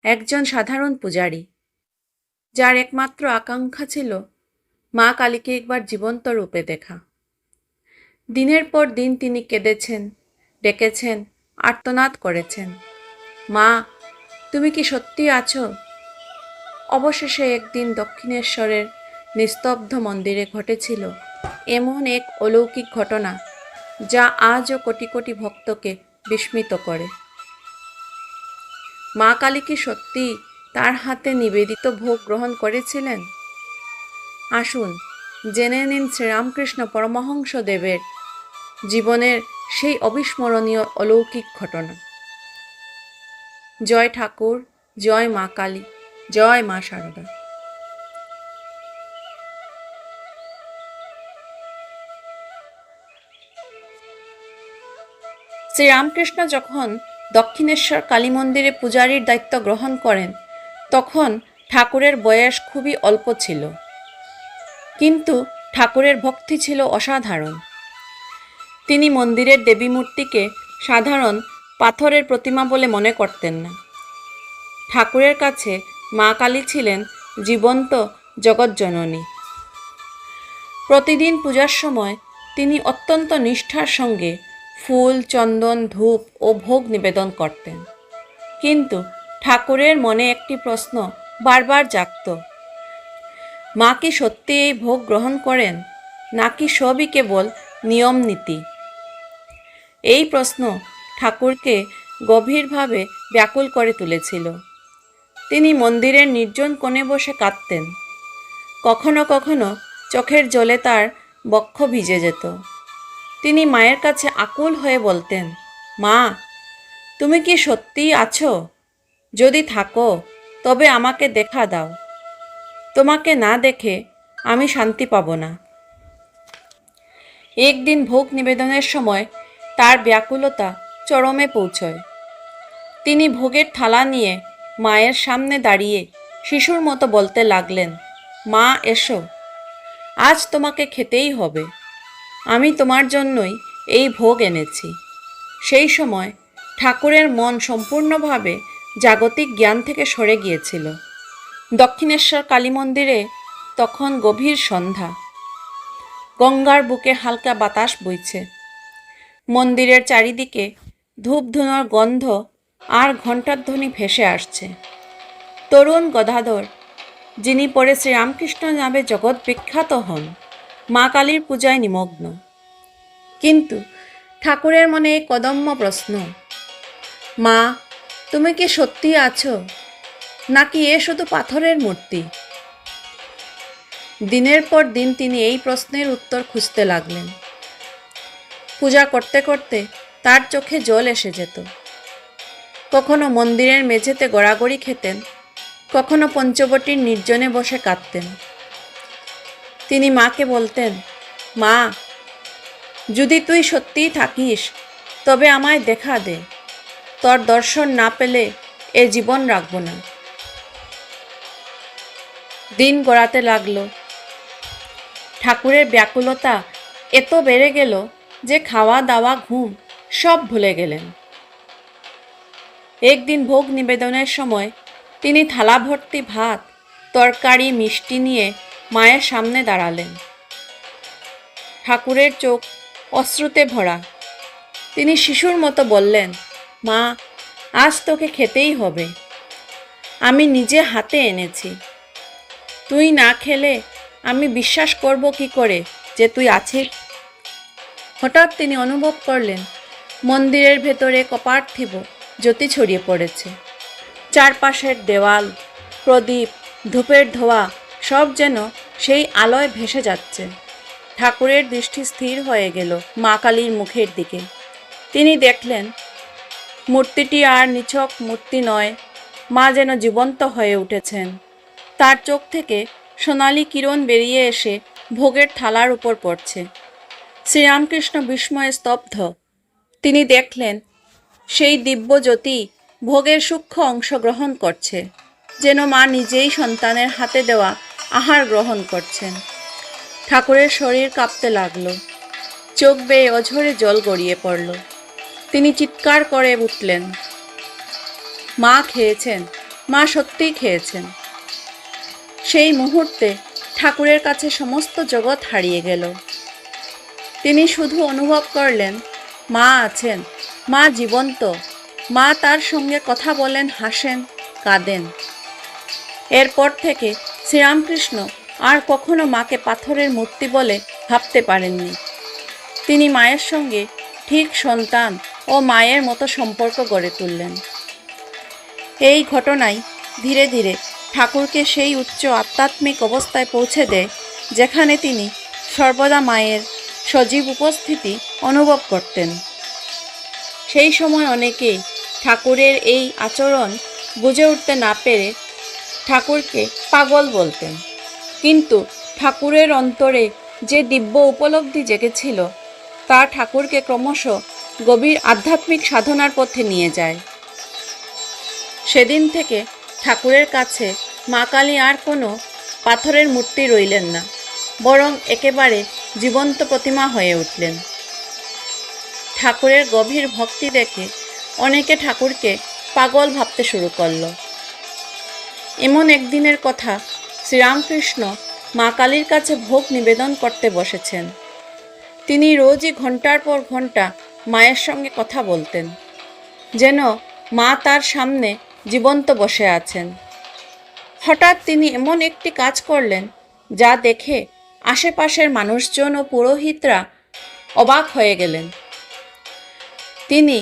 একজন সাধারণ পূজারী, যার একমাত্র আকাঙ্ক্ষা ছিল মা কালীকে একবার জীবন্ত রূপে দেখা। দিনের পর দিন তিনি কেঁদেছেন, ডেকেছেন, আর্তনাদ করেছেন, মা তুমি কি সত্যি আছো? অবশেষে একদিন দক্ষিণেশ্বরের নিস্তব্ধ মন্দিরে ঘটেছিল এমন এক অলৌকিক ঘটনা, যা আজও কোটি কোটি ভক্তকে বিস্মিত করে। মা কালী কি সত্যি তার হাতে নিবেদিত ভোগ গ্রহণ করেছিলেন? আসুন জেনে নিন শ্রীরামকৃষ্ণ পরমহংস দেবের জীবনের সেই অবিস্মরণীয় অলৌকিক ঘটনা। জয় ঠাকুর, জয় মা কালী, জয় মা শারদা। শ্রীরামকৃষ্ণ যখন দক্ষিণেশ্বর কালী মন্দিরে পূজারীর দায়িত্ব গ্রহণ করেন, তখন ঠাকুরের বয়স খুবই অল্প ছিল, কিন্তু ঠাকুরের ভক্তি ছিল অসাধারণ। তিনি মন্দিরের দেবী মূর্তিকে সাধারণ পাথরের প্রতিমা বলে মনে করতেন না। ঠাকুরের কাছে মা কালী ছিলেন জীবন্ত জগৎজননী। প্রতিদিন পূজার সময় তিনি অত্যন্ত নিষ্ঠার সঙ্গে ফুল, চন্দন, ধূপ ও ভোগ নিবেদন করতেন। কিন্তু ঠাকুরের মনে একটি প্রশ্ন বারবার জাগত, মা কি সত্যি এই ভোগ গ্রহণ করেন, নাকি সবই কেবল নিয়ম নীতি? এই প্রশ্ন ঠাকুরকে গভীরভাবে ব্যাকুল করে তুলেছিল। তিনি মন্দিরের নির্জন কোণে বসে কাঁদতেন। কখনো কখনো চোখের জলে তার বক্ষ ভিজে যেত। তিনি মায়ের কাছে আকুল হয়ে বলতেন, মা তুমি কি সত্যিই আছো? যদি থাকো তবে আমাকে দেখা দাও। তোমাকে না দেখে আমি শান্তি পাব না। একদিন ভোগ নিবেদনের সময় তার ব্যাকুলতা চরমে পৌঁছয়। তিনি ভোগের থালা নিয়ে মায়ের সামনে দাঁড়িয়ে শিশুর মতো বলতে লাগলেন, মা এসো, আজ তোমাকে খেতেই হবে। আমি তোমার জন্যই এই ভোগ এনেছি। সেই সময় ঠাকুরের মন সম্পূর্ণভাবে জাগতিক জ্ঞান থেকে সরে গিয়েছিল। দক্ষিণেশ্বর কালী মন্দিরে তখন গভীর সন্ধ্যা। গঙ্গার বুকে হালকা বাতাস বইছে। মন্দিরের চারিদিকে ধূপধুনোর গন্ধ আর ঘণ্টার ধ্বনি ভেসে আসছে। তরুণ গদাধর, যিনি পরে শ্রীরামকৃষ্ণ নামে জগৎ বিখ্যাত হন, মা কালীর পূজায় নিমগ্ন। কিন্তু ঠাকুরের মনে এক অদম্য প্রশ্ন, মা তুমি কি সত্যি আছো, নাকি এ শুধু পাথরের মূর্তি? দিনের পর দিন তিনি এই প্রশ্নের উত্তর খুঁজতে লাগলেন। পূজা করতে করতে তার চোখে জল এসে যেত। কখনো মন্দিরের মেঝেতে গড়াগড়ি খেতেন, কখনো পঞ্চবটির নির্জনে বসে কাঁদতেন। তিনি মাকে বলতেন, মা যদি তুই সত্যিই থাকিস তবে আমায় দেখা দে। তোর দর্শন না পেলে এ জীবন রাখব না। দিন গড়াতে লাগলো। ঠাকুরের ব্যাকুলতা এত বেড়ে গেল যে খাওয়া দাওয়া, ঘুম সব ভুলে গেলেন। একদিন ভোগ নিবেদনের সময় তিনি থালা ভর্তি ভাত, তরকারি, মিষ্টি নিয়ে মায়ের সামনে দাঁড়ালেন। ঠাকুরের চোখ অশ্রুতে ভরা। তিনি শিশুর মতো বললেন, মা আজ তোকে খেতেই হবে। আমি নিজে হাতে এনেছি। তুই না খেলে আমি বিশ্বাস করব কি করে যে তুই আছিস? হঠাৎ তিনি অনুভব করলেন মন্দিরের ভেতরে কপার্থিব জ্যোতি ছড়িয়ে পড়েছে। চারপাশের দেওয়াল, প্রদীপ, ধূপের ধোঁয়া সব যেন সেই আলোয় ভেসে যাচ্ছে। ঠাকুরের দৃষ্টি স্থির হয়ে গেল মা কালীর মুখের দিকে। তিনি দেখলেন মূর্তিটি আর নিছক মূর্তি নয়, মা যেন জীবন্ত হয়ে উঠেছেন। তার চোখ থেকে সোনালি কিরণ বেরিয়ে এসে ভোগের থালার উপর পড়ছে। শ্রীরামকৃষ্ণ বিস্ময়ে স্তব্ধ। তিনি দেখলেন সেই দিব্য জ্যোতি ভোগের সূক্ষ্ম অংশ গ্রহণ করছে, যেন মা নিজেই সন্তানের হাতে দেওয়া আহার গ্রহণ করছেন। ঠাকুরের শরীর কাঁপতে লাগল। চোখ বেয়ে অঝরে জল গড়িয়ে পড়ল। তিনি চিৎকার করে উঠলেন, মা খেয়েছেন, মা সত্যিই খেয়েছেন। সেই মুহূর্তে ঠাকুরের কাছে সমস্ত জগৎ হারিয়ে গেল। তিনি শুধু অনুভব করলেন মা আছেন, মা জীবন্ত, মা তার সঙ্গে কথা বলেন, হাসেন, কাঁদেন। এরপর থেকে শ্রীরামকৃষ্ণ আর কখনো মাকে পাথরের মূর্তি বলে ভাবতে পারেননি। তিনি মায়ের সঙ্গে ঠিক সন্তান ও মায়ের মতো সম্পর্ক গড়ে তুললেন। এই ঘটনাই ধীরে ধীরে ঠাকুরকে সেই উচ্চ আধ্যাত্মিক অবস্থায় পৌঁছে দেয় যেখানে তিনি সর্বদা মায়ের সজীব উপস্থিতি অনুভব করতেন। সেই সময় অনেকেই ঠাকুরের এই আচরণ বুঝে উঠতে না পেরে ঠাকুরকে পাগল বলতেন, কিন্তু ঠাকুরের অন্তরে যে দিব্য উপলব্ধি জেগেছিল তা ঠাকুরকে ক্রমশ গভীর আধ্যাত্মিক সাধনার পথে নিয়ে যায়। সেদিন থেকে ঠাকুরের কাছে মা কালী আর কোনো পাথরের মূর্তি রইলেন না, বরং একেবারে জীবন্ত প্রতিমা হয়ে উঠলেন। ঠাকুরের গভীর ভক্তি দেখে অনেকে ঠাকুরকে পাগল ভাবতে শুরু করল। এমন একদিনের কথা, শ্রীরামকৃষ্ণ মা কালীর কাছে ভোগ নিবেদন করতে বসেছেন। তিনি রোজই ঘন্টার পর ঘন্টা মায়ের সঙ্গে কথা বলতেন, যেন মা তার সামনে জীবন্ত বসে আছেন। হঠাৎ তিনি এমন একটি কাজ করলেন যা দেখে আশেপাশের মানুষজন ও পুরোহিতরা অবাক হয়ে গেলেন। তিনি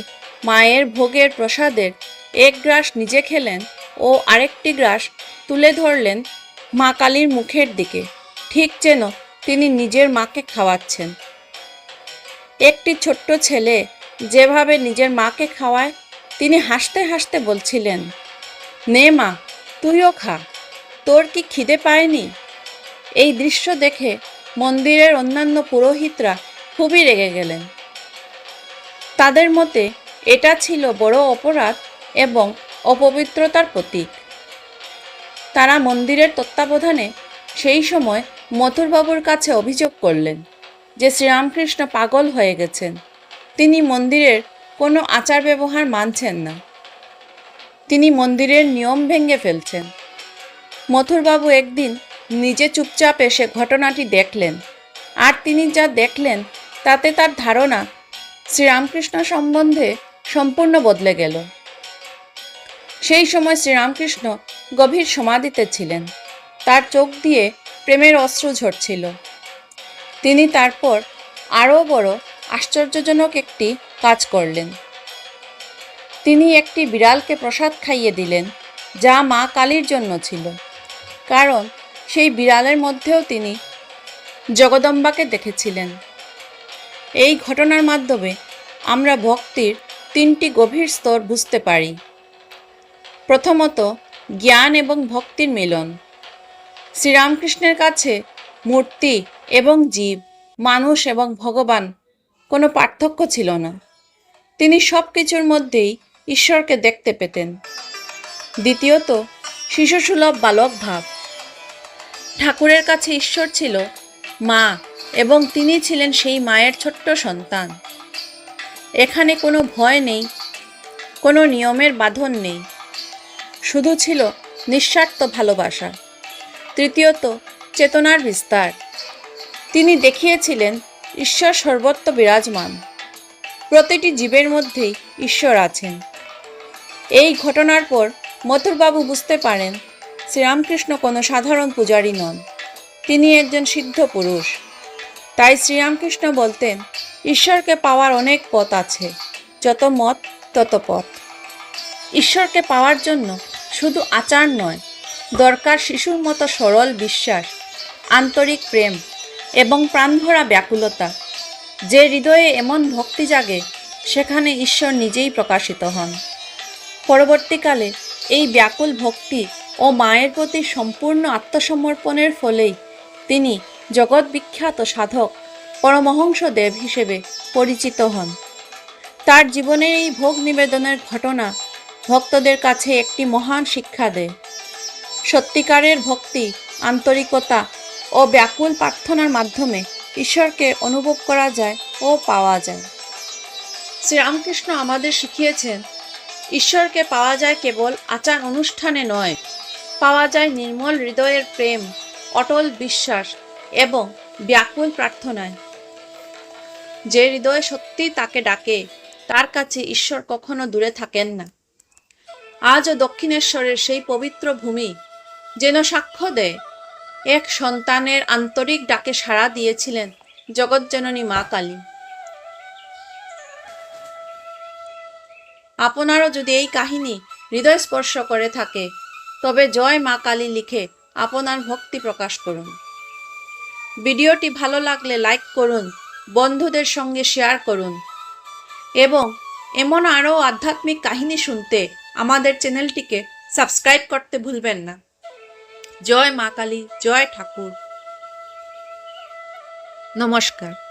মায়ের ভোগের প্রসাদের এক গ্রাস নিজে খেলেন ও আরেকটি গ্রাস তুলে ধরলেন মা কালীর মুখের দিকে, ঠিক যেন তিনি নিজের মাকে খাওয়াচ্ছেন। একটি ছোট্ট ছেলে যেভাবে নিজের মাকে খাওয়ায়, তিনি হাসতে হাসতে বলছিলেন, নে মা, তুইও খা, তোর কি খিদে পায়নি? এই দৃশ্য দেখে মন্দিরের অন্যান্য পুরোহিতরা খুবই রেগে গেলেন। তাদের মতে এটা ছিল বড় অপরাধ এবং অপবিত্রতার প্রতীক। তারা মন্দিরের তত্ত্বাবধানে সেই সময় মথুরবাবুর কাছে অভিযোগ করলেন যে শ্রীরামকৃষ্ণ পাগল হয়ে গেছেন, তিনি মন্দিরের কোনো আচার ব্যবহার মানছেন না, তিনি মন্দিরের নিয়ম ভেঙে ফেলছেন। মথুরবাবু একদিন নিজে চুপচাপ এসে ঘটনাটি দেখলেন, আর তিনি যা দেখলেন তাতে তার ধারণা শ্রীরামকৃষ্ণ সম্বন্ধে সম্পূর্ণ বদলে গেল। সেই সময় শ্রীরামকৃষ্ণ গভীর সমাধিতে ছিলেন, তার চোখ দিয়ে প্রেমের অশ্রু ঝরছিল। তিনি তারপর আরও বড় আশ্চর্যজনক একটি কাজ করলেন। তিনি একটি বিড়ালকে প্রসাদ খাইয়ে দিলেন, যা মা কালীর জন্য ছিল, কারণ সেই বিড়ালের মধ্যেও তিনি জগদম্বাকে দেখেছিলেন। এই ঘটনার মাধ্যমে আমরা ভক্তির তিনটি গভীর স্তর বুঝতে পারি। প্রথমত, জ্ঞান এবং ভক্তির মিলন। শ্রীরামকৃষ্ণের কাছে মূর্তি এবং জীব, মানুষ এবং ভগবান কোনো পার্থক্য ছিল না। তিনি সব কিছুর মধ্যেই ঈশ্বরকে দেখতে পেতেন। দ্বিতীয়ত, শিশুসুলভ বালক ভাব। ঠাকুরের কাছে ঈশ্বর ছিল মা এবং তিনি ছিলেন সেই মায়ের ছোট্ট সন্তান। এখানে কোনো ভয় নেই, কোনো নিয়মের বাঁধন নেই, শুধু ছিল নিঃস্বার্থ ভালোবাসা। তৃতীয়ত, চেতনার বিস্তার। তিনি দেখিয়েছিলেন ঈশ্বর সর্বত্র বিরাজমান, প্রতিটি জীবের মধ্যেই ঈশ্বর আছেন। এই ঘটনার পর মথুরবাবু বুঝতে পারেন শ্রীরামকৃষ্ণ কোনো সাধারণ পূজারী নন, তিনি একজন সিদ্ধ পুরুষ। তাই শ্রীরামকৃষ্ণ বলতেন, ঈশ্বরকে পাওয়ার অনেক পথ আছে, যত মত তত পথ। ঈশ্বরকে পাওয়ার জন্য শুধু আচার নয়, দরকার শিশুর মতো সরল বিশ্বাস, আন্তরিক প্রেম এবং প্রাণভরা ব্যাকুলতা। যে হৃদয়ে এমন ভক্তি জাগে, সেখানে ঈশ্বর নিজেই প্রকাশিত হন। পরবর্তীকালে এই ব্যাকুল ভক্তি ও মায়ের প্রতি সম্পূর্ণ আত্মসমর্পণের ফলেই তিনি জগৎ বিখ্যাত সাধক পরমহংসদেব হিসেবে পরিচিত হন। তার জীবনের এই ভোগ নিবেদনের ঘটনা ভক্তদের কাছে একটি মহান শিক্ষা দেয়। সত্যিকারের ভক্তি, আন্তরিকতা ও ব্যাকুল প্রার্থনার মাধ্যমে ঈশ্বরকে অনুভব করা যায় ও পাওয়া যায়। শ্রীরামকৃষ্ণ আমাদের শিখিয়েছেন, ঈশ্বরকে পাওয়া যায় কেবল আচার অনুষ্ঠানে নয়, পাওয়া যায় নির্মল হৃদয়ের প্রেম, অটল বিশ্বাস এবং ব্যাকুল প্রার্থনায়। যে হৃদয় সত্যি তাকে ডাকে, তার কাছে ঈশ্বর কখনো দূরে থাকেন না। আজও দক্ষিণেশ্বরের সেই পবিত্র ভূমি যেন সাক্ষ্য দেয়, এক সন্তানের আন্তরিক ডাকে সাড়া দিয়েছিলেন জগজ্জননী মা কালী। আপনারও যদি এই কাহিনী হৃদয় স্পর্শ করে থাকে, তবে জয় মা কালী লিখে আপনার ভক্তি প্রকাশ করুন। ভিডিওটি ভালো লাগলে লাইক করুন, বন্ধুদের সঙ্গে শেয়ার করুন এবং এমন আরও আধ্যাত্মিক কাহিনী শুনতে আমাদের চ্যানেলটিকে সাবস্ক্রাইব করতে ভুলবেন না। জয় মা কালী, জয় ঠাকুর, নমস্কার।